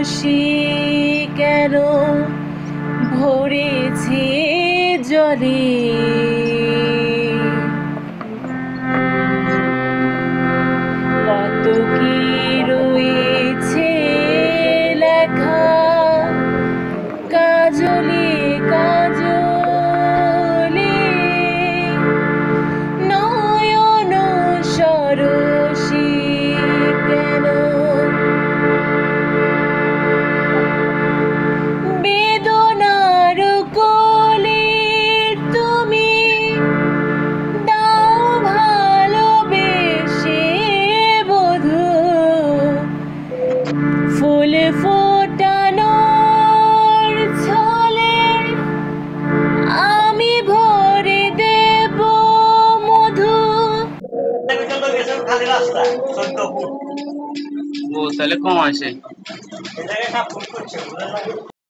সরসী কেন ভরেছে জলে, কত কি রয়েছে লেখা কাজলে কাজলে, নয়ন সরসী কেন, বেদনার কোলে তুমি দাও ভালোবেসে বধূ, ফুল ফোটানোর ছলে আমি ভরে দেব মধু। ও তাহলে কম আসে।